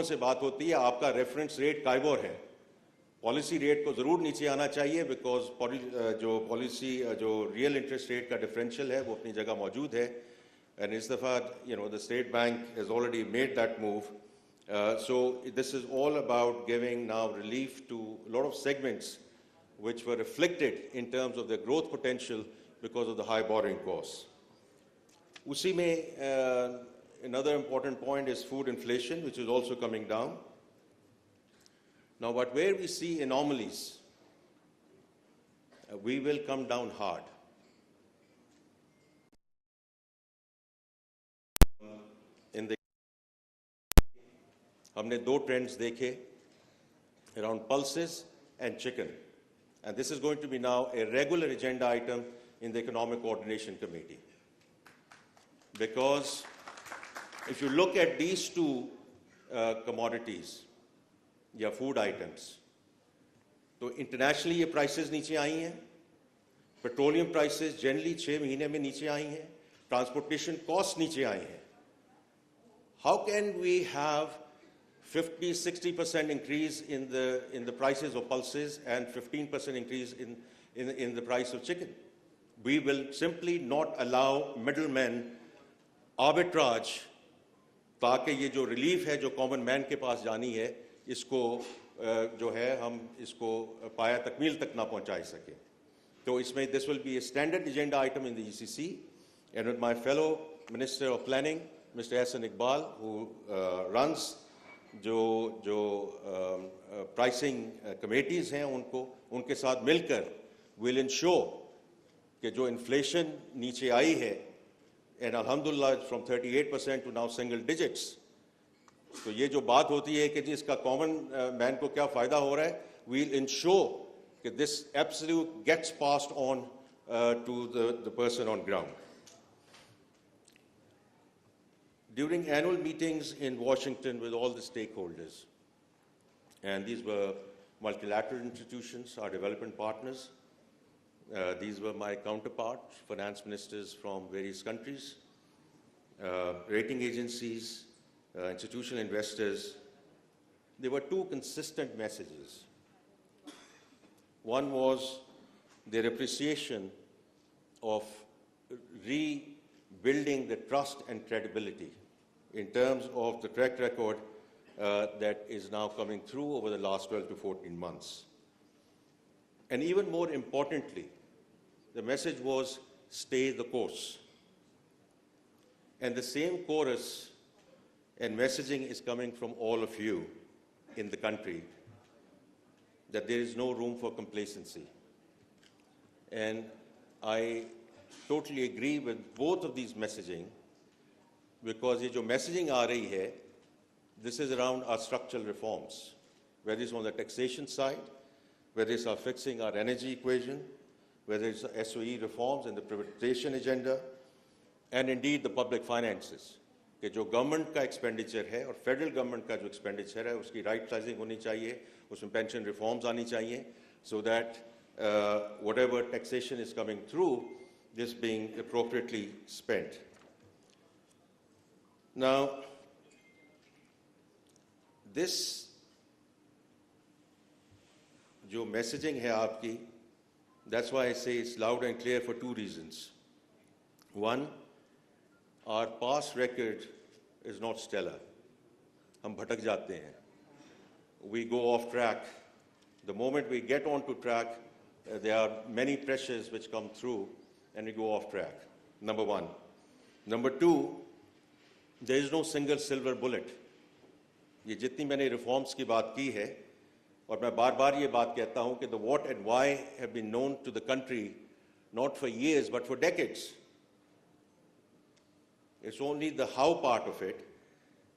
से बात होती है, आपका रेफरेंस रेट काइबोर है, पॉलिसी रेट को जरूर नीचे आना चाहिए, बिकॉज जो रियल इंटरेस्ट रेट का डिफरेंशियल है वो अपनी जगह मौजूद है, एंड इस दफा the state bank has already made that move. So this is all about giving now relief to a lot of segments which were reflected in terms of their growth potential because of the high borrowing costs. Usi mein, another important point is food inflation, which is also coming down. Now, but where we see anomalies, we will come down hard. In the हमने दो trends देखे around pulses and chicken, and this is going to be now a regular agenda item in the Economic Coordination Committee. Because if you look at these two commodities, या food items, तो internationally ये prices नीचे आई हैं, petroleum prices generally 6 महीने में नीचे आई हैं, transportation costs नीचे आई हैं. How can we have 50-60% increase in the prices of pulses and 15% increase in the price of chicken? We will simply not allow middlemen arbitrage, ताकि ये जो relief है जो common man के पास जानी है, इसको जो है हम इसको पाया तकमील तक ना पहुंचा सके. तो इसमें this will be a standard agenda item in the ECC, and with my fellow Minister of Planning, Mr. Hassan Iqbal, who runs जो pricing committees हैं उनके साथ मिलकर will ensure कि जो inflation नीचे आई है, and alhamdulillah from 38% to now single digits, तो ये जो बात होती है कि जी इसका common man को क्या फ़ायदा हो रहा है, we'll ensure that this absolute gets passed on to the person on ground. During annual meetings in Washington with all the stakeholders, and these were multilateral institutions, our development partners, these were my counterparts, finance ministers from various countries, rating agencies, institutional investors. There were two consistent messages. One was their appreciation of rebuilding the trust and credibility in terms of the track record that is now coming through over the last 12 to 14 months. And even more importantly, the message was stay the course. And the same chorus and messaging is coming from all of you in the country, that there is no room for complacency. And I totally agree with both of these messaging, because ये जो messaging आ rही है, this is around our structural reforms, whether it's on the taxation side, whether it's our fixing our energy equation, whether it's SOE reforms and the privatization agenda, and indeed the public finances. कि जो government का expenditure है और federal government का जो expenditure है उसकी right sizing होनी चाहिए, उसमें पेंशन रिफॉर्म्स आनी चाहिए, so that whatever taxation is coming through, this being appropriately spent. Now, this जो messaging है आपकी, that's why I say it's loud and clear for two reasons. One, our past record is not stellar. हम भटक जाते हैं. We go off track. The moment we get onto track, there are many pressures which come through and we go off track. Number one. Number two, there is no single silver bullet. ये जितनी मैंने reforms की बात की है, और मैं बार-बार ये बात कहता हूँ कि the what and why have been known to the country not for years but for decades. It's only the how part of it,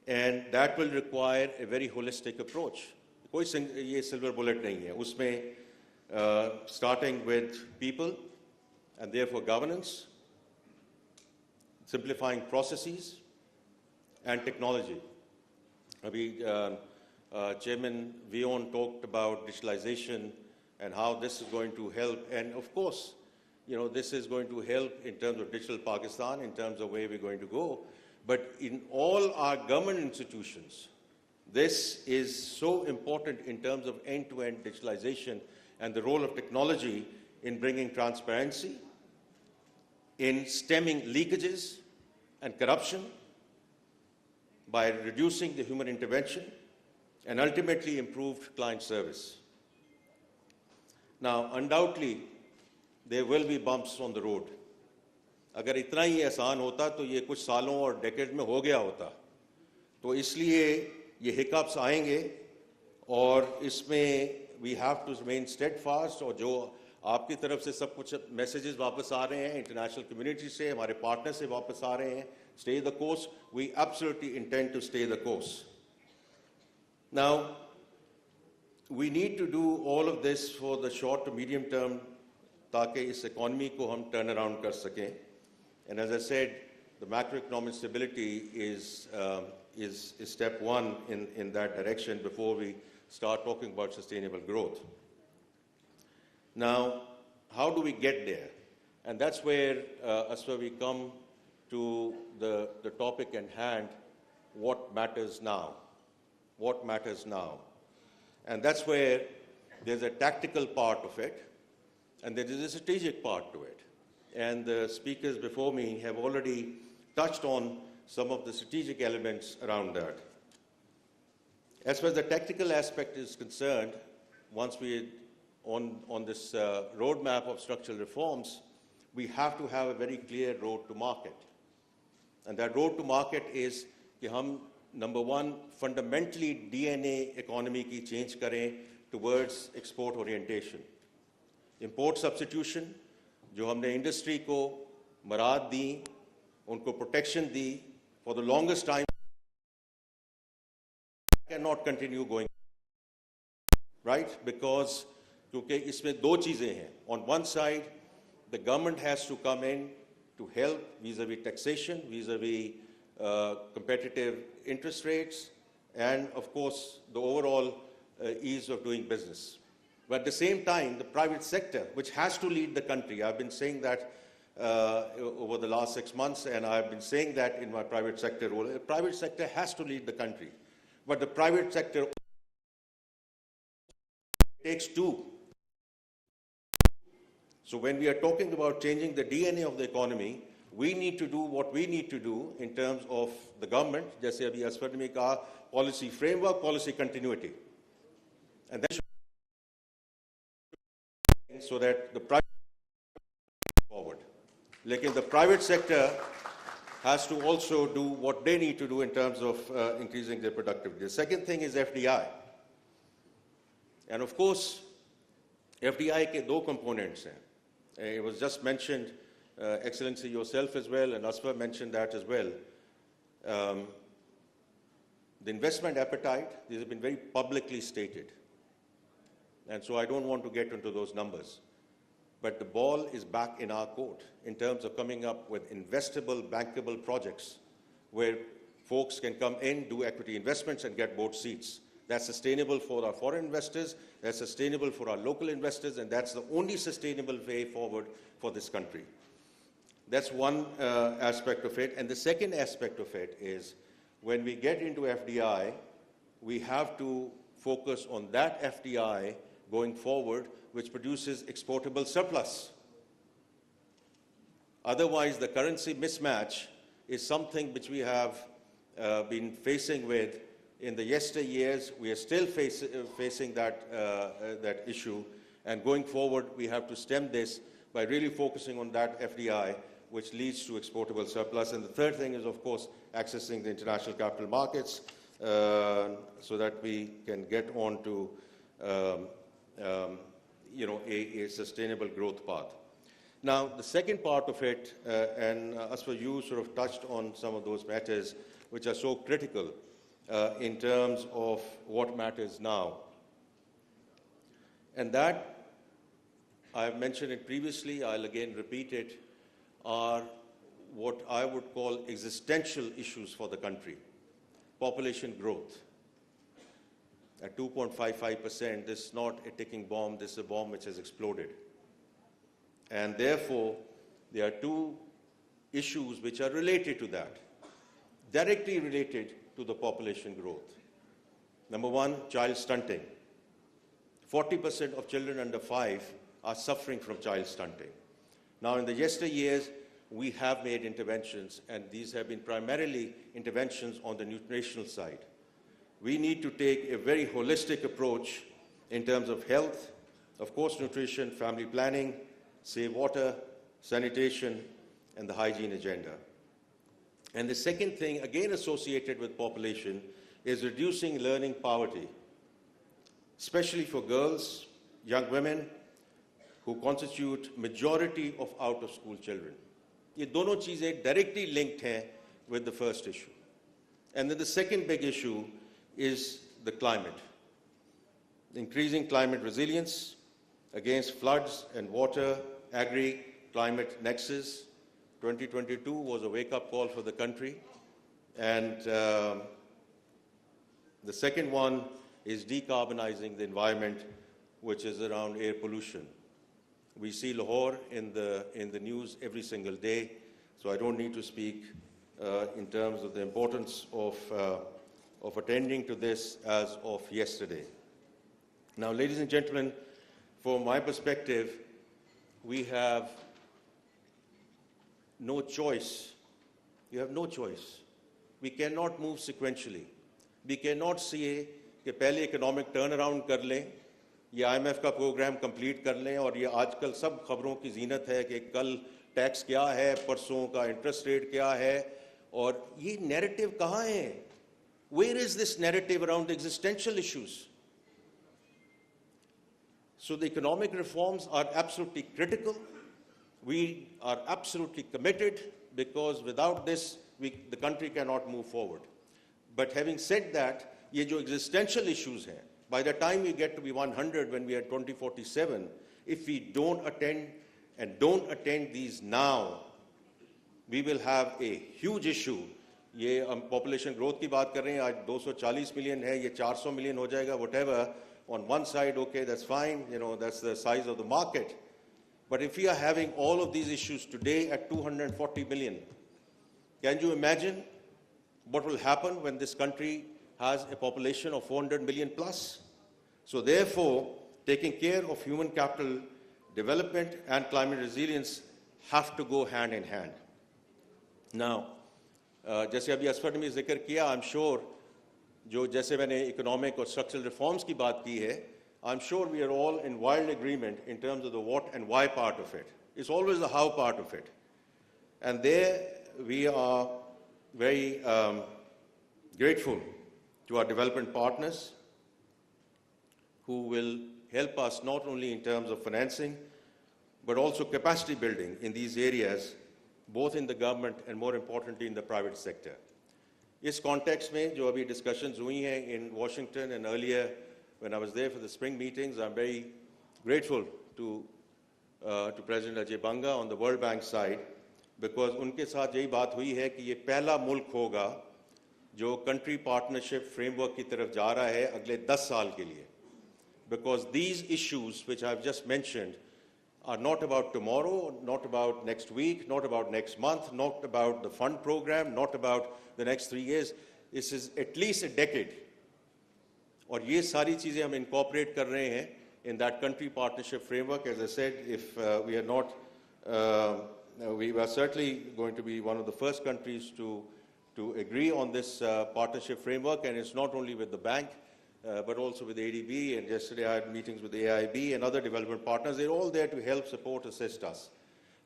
and that will require a very holistic approach. कोई ये silver bullet नहीं है. उसमें starting with people and therefore governance, simplifying processes and technology. Abhi Chairman Vion talked about digitalization and how this is going to help, and of course, this is going to help in terms of digital Pakistan, in terms of where we're going to go. But in all our government institutions, This is so important in terms of end-to-end digitalization and the role of technology in bringing transparency, in stemming leakages and corruption, by reducing the human intervention, and ultimately improved client service. Now, undoubtedly, there will be bumps on the road. अगर इतना ही आसान होता तो ये कुछ सालों और decade में हो गया होता. तो इसलिए ये हिकअप्स आएंगे और इसमें we have to remain steadfast. और जो आपकी तरफ से सब कुछ मैसेजेस वापस आ रहे हैं इंटरनेशनल कम्युनिटी से, हमारे पार्टनर से वापस आ रहे हैं, stay the course. We absolutely intend to stay the course. Now, we need to do all of this for the short to medium term ताकि इस economy को हम turn around कर सकें. And as I said, the macroeconomic stability is step one in that direction before we start talking about sustainable growth. Now, how do we get there? And that's where, we come to the topic at hand, what matters now? What matters now? And that's where there's a tactical part of it, and there is a strategic part to it. And the speakers before me have already touched on some of the strategic elements around that. As far as the tactical aspect is concerned, once we on this roadmap of structural reforms, we have to have a very clear road to market. And that road to market is कि हम number one, fundamentally DNA economy की change करें towards export orientation. Import substitution, जो हमने industry को मराद दी, उनको protection the, for the longest time, cannot continue going, right? Because क्योंकि इसमें दो चीजें हैं. On one side, the government has to come in to help vis-a-vis taxation, vis-a-vis competitive interest rates, and of course, the overall ease of doing business. But at the same time, the private sector, which has to lead the country, I've been saying that over the last 6 months, and I've been saying that in my private sector role, the private sector has to lead the country. But the private sector takes two. So when we are talking about changing the DNA of the economy, we need to do what we need to do in terms of the government, जैसे अभी असफर ने कहा, policy framework, policy continuity. And then so that the private forward. Lekin the private sector has to also do what they need to do in terms of increasing their productivity. The second thing is FDI. And of course, FDI के दो components हैं. It was just mentioned, Excellency, yourself as well, and Asfar mentioned that as well. The investment appetite, these have been very publicly stated. And so I don't want to get into those numbers. But the ball is back in our court in terms of coming up with investable, bankable projects where folks can come in, do equity investments, and get board seats. That's sustainable for our foreign investors, that's sustainable for our local investors, and that's the only sustainable way forward for this country. That's one aspect of it. And the second aspect of it is when we get into FDI, we have to focus on that FDI going forward, which produces exportable surplus. Otherwise, the currency mismatch is something which we have been facing with in the yesteryears. We are still facing that issue, and going forward, we have to stem this by really focusing on that FDI, which leads to exportable surplus. And the third thing is, of course, accessing the international capital markets so that we can get on to a sustainable growth path. Now, the second part of it, and as for you sort of touched on some of those matters which are so critical in terms of what matters now. And that, I have mentioned it previously, I'll again repeat it, are what I would call existential issues for the country. Population growth. At 2.55%, this is not a ticking bomb, this is a bomb which has exploded. And therefore, there are two issues which are related to that, directly related to the population growth. Number one, child stunting. 40% of children under 5 are suffering from child stunting. Now, in the yesteryears, we have made interventions, and these have been primarily interventions on the nutritional side. We need to take a very holistic approach in terms of health, of course, nutrition, family planning, safe water, sanitation, and the hygiene agenda. And the second thing, again associated with population, is reducing learning poverty, especially for girls, young women, who constitute majority of out-of-school children. ये दोनों चीजें directly linked हैं with the first issue. And then the second big issue is the climate. Increasing climate resilience against floods and water, agri-climate nexus. 2022 was a wake-up call for the country. And the second one is decarbonizing the environment, which is around air pollution. We see Lahore in the news every single day, so I don't need to speak in terms of the importance of attending to this as of yesterday. Now, ladies and gentlemen, from my perspective, we have no choice. You have no choice. We cannot move sequentially. We cannot say कि पहले economic turn around कर लें, ये IMF का programme complete कर लें और ये आजकल सब खबरों की जीनत है कि कल टैक्स क्या है, परसों का इंटरेस्ट रेट क्या है, और ये नैरेटिव कहाँ है? Where is this narrative around the existential issues? So the economic reforms are absolutely critical. We are absolutely committed because without this, the country cannot move forward. But having said that, ये जो existential issues हैं, by the time we get to be 100 when we are 2047, if we don't attend these now, we will have a huge issue. ये हम population growth की बात कर रहे हैं, आज 240 million है, ये 400 million हो जाएगा, whatever. On one side, okay, that's fine, that's the size of the market. But if we are having all of these issues today at 240 million, can you imagine what will happen when this country has a population of 400 million plus? So therefore, taking care of human capital development and climate resilience have to go hand in hand. Now, जैसे अभी असफर ने भी जिक्र किया, I'm sure, जो जैसे मैंने economic और structural reforms की बात की है, I'm sure we are all in wild agreement in terms of the what and why part of it. It's always the how part of it. And there we are very grateful to our development partners who will help us not only in terms of financing, but also capacity building in these areas, both in the government and more importantly in the private sector. इस context में जो अभी discussions हुई हैं in Washington and earlier when I was there for the spring meetings, I'm very grateful to President Ajay Banga on the World Bank side, because उनके साथ यही बात हुई है कि ये पहला मुल्क होगा जो country partnership framework की तरफ जा रहा है अगले 10 साल के लिए. Because these issues which I've just mentioned are not about tomorrow, not about next week, not about next month, not about the fund program, not about the next 3 years. This is at least a decade. और ये सारी चीजें हम incorporate कर रहे हैं in that country partnership framework. As I said, if we are not, we are certainly going to be one of the first countries to agree on this partnership framework, and it's not only with the bank, but also with ADB, and yesterday I had meetings with the AIB and other development partners. They're all there to help, support, assist us.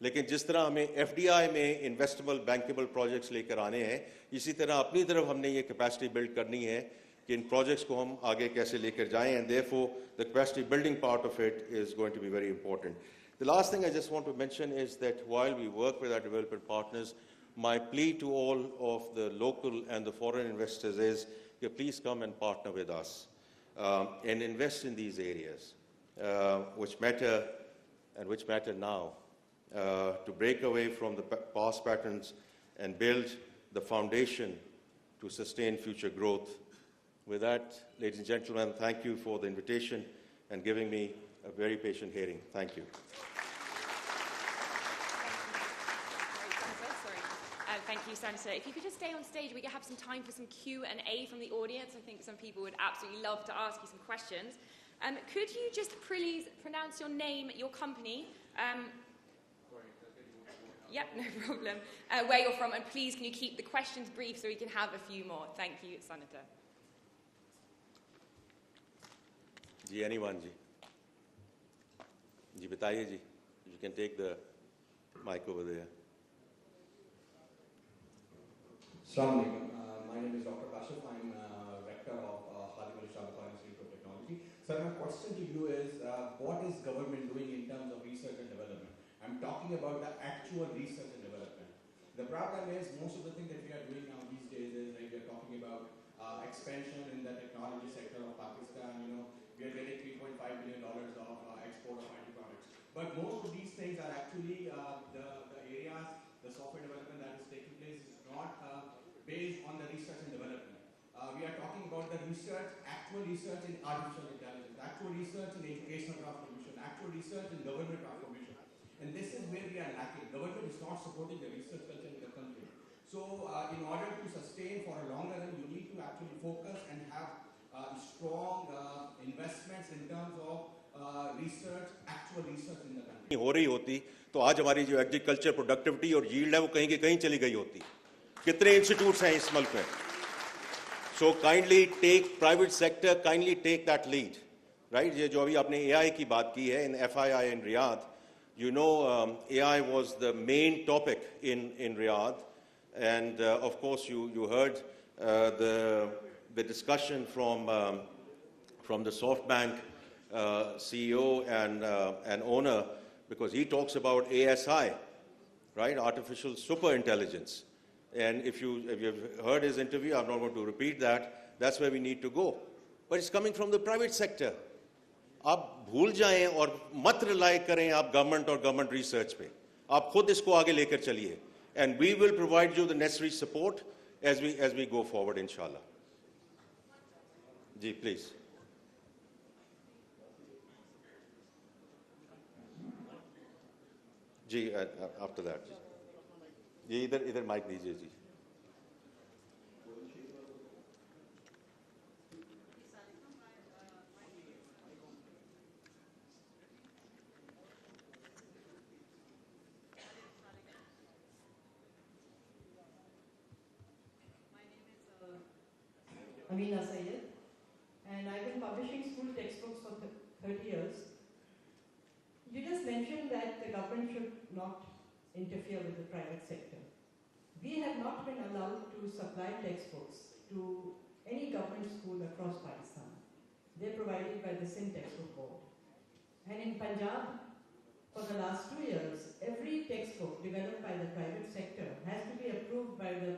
लेकिन जिस तरह हमें FDI में investable, bankable projects लेकर आने हैं, इसी तरह अपनी तरफ हमने ये capacity build करनी है कि इन projects को हम आगे कैसे लेकर जाएं, and therefore the capacity building part of it is going to be very important. The last thing I just want to mention is that while we work with our development partners, my plea to all of the local and the foreign investors is, please come and partner with us and invest in these areas which matter and which matter now to break away from the past patterns and build the foundation to sustain future growth. With that, ladies and gentlemen, thank you for the invitation and giving me a very patient hearing. Thank you. Thank you, Senator. If you could just stay on stage, we could have some time for some Q&A from the audience. I think some people would absolutely love to ask you some questions. Could you just please pronounce your name, your company? Yep, no problem. Where you're from, and please can you keep the questions brief so we can have a few more. Thank you, Senator. Ji, anyone जी? जी बताइए जी. You can take the mic over there. Assalamu alaikum. My name is Dr. Kashif. I'm rector of Khalid Al-Shah Institute of Technology. Sir, my question to you is, what is government doing in terms of research and development? I'm talking about the actual research and development. The problem is, most of the things that we are doing now these days is like we are talking about expansion in the technology sector of Pakistan. You know, we are getting $3.5 billion of export of IT products. But most of these things are actually the areas, the software development that is taking place is not based on the research and development. We are talking about the research, actual research in artificial intelligence, actual research in educational transformation, actual research in government transformation. And this is where we are lacking. Government is not supporting the research culture in the country. So in order to sustain for a longer run, you need to actually focus and have strong investments in terms of research, actual research in the country. हो रही होती तो आज हमारी जो agriculture productivity और yield है वो कहीं की कहीं चली गई होती. कितने इंस्टीट्यूट्स हैं इस मुल्क में? So kindly take private sector, kindly take that lead, right? ये जो अभी आपने AI की बात की है in FII in Riyadh, you know AI was the main topic in Riyadh, and of course you heard the discussion from the SoftBank CEO and owner, because he talks about ASI, right? Artificial super intelligence. And if you've heard his interview, I'm not going to repeat that. That's where we need to go. But it's coming from the private sector. आप भूल जाएं और मत rely करें आप government और government research पे. आप खुद इसको आगे लेकर चलिए. And we will provide you the necessary support as we go forward, inshallah. Ji, please. Ji, after that. जी, इधर माइक दीजिए जी. Amina Sayed, and I've been publishing school textbooks for 30 years. You just mentioned that the government should not interfere with the private sector. We have not been allowed to supply textbooks to any government school across Pakistan. They're provided by the Sindh Textbook Board. And in Punjab, for the last 2 years, every textbook developed by the private sector has to be approved by the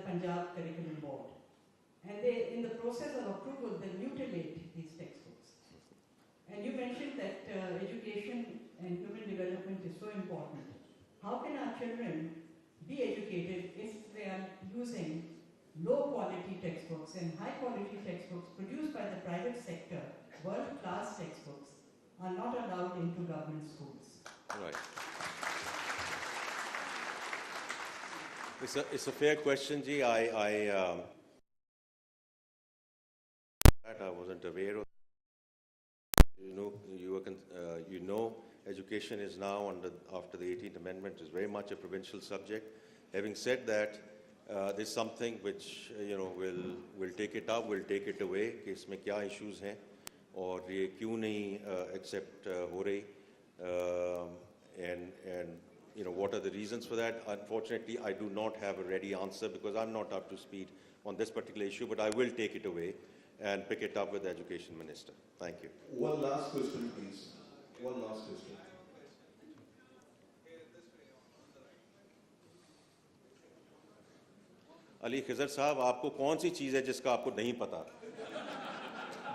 Punjab Curriculum Board. And they, in the process of approval, they mutilate these textbooks. And you mentioned that education and human development is so important. How can our children be educated if they are using low-quality textbooks and high-quality textbooks produced by the private sector, world-class textbooks, are not allowed into government schools? Right. It's a fair question, Ji. I wasn't aware of. You know, education is now after the 18th Amendment is very much a provincial subject. Having said that, there's something which we'll take it up, we'll take it away. कि इसमें क्या issues हैं और ये क्यों नहीं accept हो रही, and what are the reasons for that? Unfortunately, I do not have a ready answer because I'm not up to speed on this particular issue, but I will take it away and pick it up with the Education Minister. Thank you. One last question, please. One last question. Ali Khizr साहब, आपको कौन सी चीज़ है जिसका आपको नहीं पता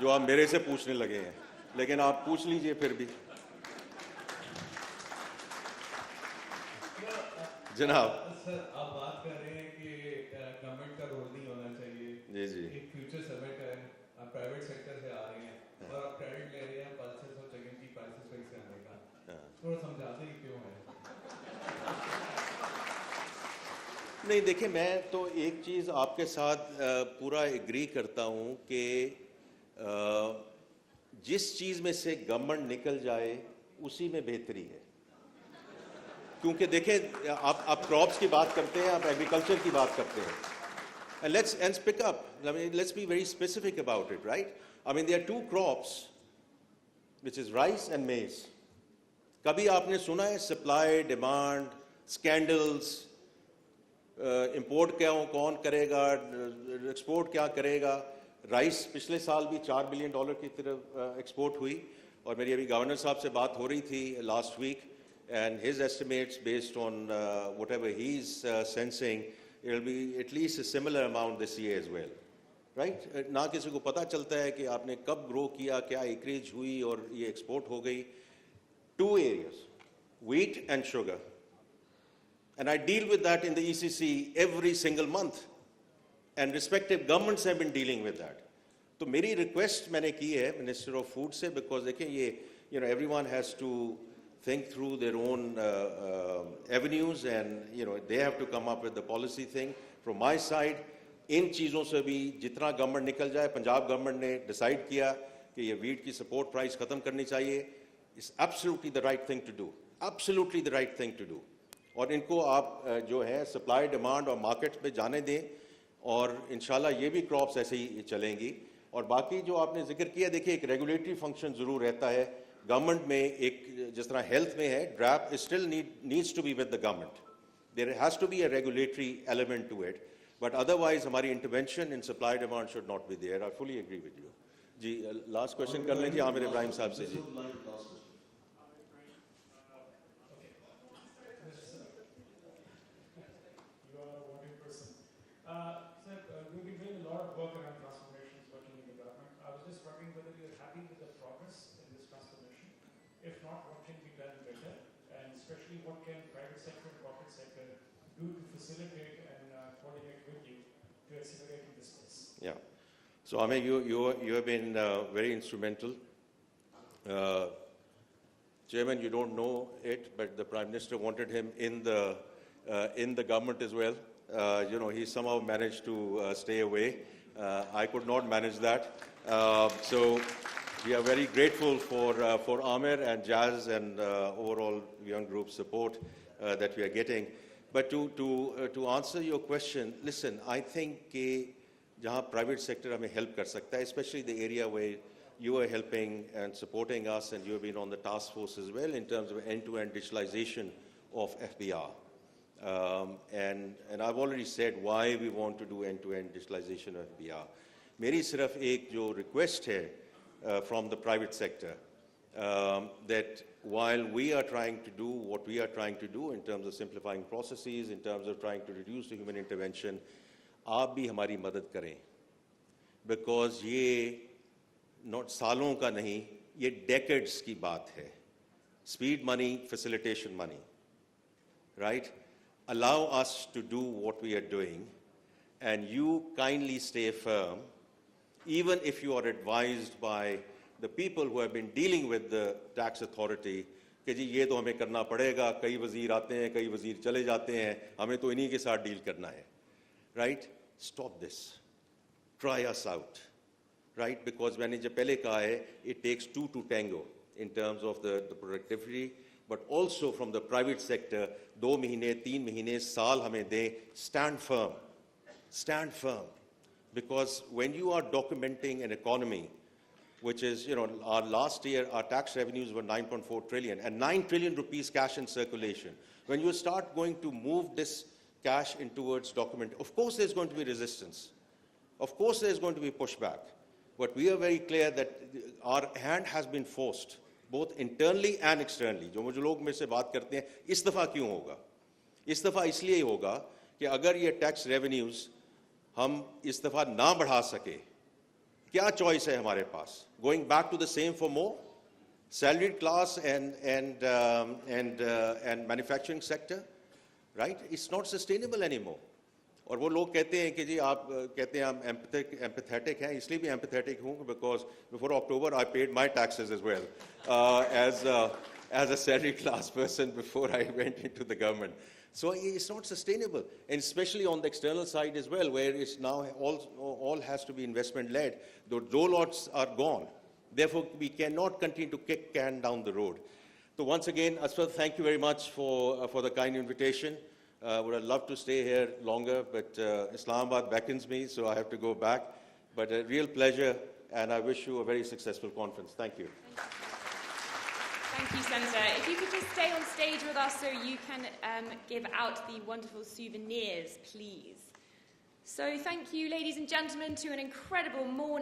जो आप मेरे से पूछने लगे हैं? लेकिन आप पूछ लीजिए फिर भी. जनाब सर, आप बात कर रहे हैं कि गवर्नमेंट का रोल नहीं होना चाहिए. जी जी. एक फ्यूचर समिट है, आप प्राइवेट सेक्टर से आ रहे हैं और आप क्रेडिट ले रहे हैं पल्सेस और चेकिंग की प्राइसेस पे से आने का. थोड़ा समझाते ही क्यों है? नहीं देखिए, मैं तो एक चीज़ आपके साथ पूरा एग्री करता हूँ कि जिस चीज़ में से गवर्नमेंट निकल जाए उसी में बेहतरी है। क्योंकि देखिए, आप क्रॉप्स की बात करते हैं, आप एग्रीकल्चर की बात करते हैं, and let's pick up. I mean, let's be very specific about it, right? I mean, there are two crops, which is rice and maize. कभी आपने सुना है सप्लाई, डिमांड, स्कैंडल्स, इंपोर्ट क्या कौन करेगा, एक्सपोर्ट क्या करेगा? राइस पिछले साल भी $4 बिलियन की तरफ एक्सपोर्ट हुई, और मेरी अभी गवर्नर साहब से बात हो रही थी last week, and his estimates based on whatever he's sensing, it will be at least a similar amount this year as well, right? ना किसी को पता चलता है कि आपने कब ग्रो किया, क्या एकरेज हुई और ये एक्सपोर्ट हो गई. Two areas, wheat and sugar, and I deal with that in the ECC every single month, and respective governments have been dealing with that. तो मेरी request मैंने की है Minister of Food से, because देखिए ये everyone has to think through their own avenues, and they have to come up with the policy thing. From my side, इन चीज़ों से भी जितना गवर्नमेंट निकल जाए, पंजाब गवर्नमेंट ने डिसाइड किया कि ये वीट की सपोर्ट प्राइस ख़त्म करनी चाहिए. It's absolutely the right thing to do, absolutely the right thing to do. और इनको आप जो है सप्लाई, डिमांड और मार्केट पे जाने दें, और इंशाल्लाह ये भी क्रॉप्स ऐसे ही चलेंगी. और बाकी जो आपने जिक्र किया, देखिए एक रेगुलेटरी फंक्शन ज़रूर रहता है गवर्नमेंट में. एक जिस तरह हेल्थ में है, ड्रैप still needs to be with the government. There has to be a regulatory element to it, but otherwise हमारी intervention in supply demand should not be there. I fully agree with you. जी last question कर लें जी, आमिर इब्राहिम साहब से. जी We've been doing a lot of work around transformations working in the government. I was just wondering whether you're happy with the progress in this transformation. If not, what can be done better? And especially, what can private sector and corporate sector do to facilitate and coordinate with you to accelerate in this space? Yeah. So, Amir, you have been very instrumental. Chairman, you don't know it, but the Prime Minister wanted him in the government as well. He somehow managed to stay away. I could not manage that. So we are very grateful for Amir and Jazz and overall young group support that we are getting. But to answer your question, listen, I think कि जहाँ private sector हमें help कर सकता है, especially the area where you are helping and supporting us, and you have been on the task force as well in terms of end-to-end digitalization of FBR. And I've already said why we want to do end-to-end digitalization of FBR. मेरी सिर्फ एक जो request है from the private sector, that while we are trying to do what we are trying to do in terms of simplifying processes, in terms of trying to reduce the human intervention, आप भी हमारी मदद करें, because ये not सालों का नहीं, ये decades की बात है. Speed money, facilitation money, right? Allow us to do what we are doing, and you kindly stay firm, even if you are advised by the people who have been dealing with the tax authority कि जी ये तो हमें करना पड़ेगा, कई वज़ीर आते हैं, कई वज़ीर चले जाते हैं, हमें तो इन्हीं के साथ डील करना है, right? Stop this. Try us out, right? Because मैंने जब पहले कहा है, it takes two to tango in terms of the productivity, but also from the private sector, 2 महीने, 3 महीने, साल हमें दें. Stand firm. Stand firm. Because when you are documenting an economy, which is, our last year, our tax revenues were 9.4 trillion, and 9 trillion rupees cash in circulation. When you start going to move this cash in towards document, of course there's going to be resistance. Of course there's going to be pushback. But we are very clear that our hand has been forced, both internally and externally. जो मुझे लोग मेरे से बात करते हैं, इस दफ़ा क्यों होगा? इस दफ़ा इसलिए ही होगा कि अगर ये टैक्स रेवेन्यूज़ हम इस दफ़ा ना बढ़ा सके, क्या चॉइस है हमारे पास? Going back to the same for more? Salaried class and manufacturing sector, right? It's not sustainable anymore. और वो लोग कहते हैं कि जी आप कहते हैं हम empathetic हैं, इसलिए भी empathetic हूँ because before October I paid my taxes as well as a salaried class person before I went into the government. So it's not sustainable, and especially on the external side as well, where it's now all has to be investment-led. The rollouts are gone. Therefore, we cannot continue to kick can down the road. So once again, Asfar, thank you very much for the kind invitation. Would have loved to stay here longer, but Islamabad beckons me, so I have to go back. But a real pleasure, and I wish you a very successful conference. Thank you. Thank you, Senator. If you could just stay on stage with us so you can give out the wonderful souvenirs, please. So thank you, ladies and gentlemen, to an incredible morning.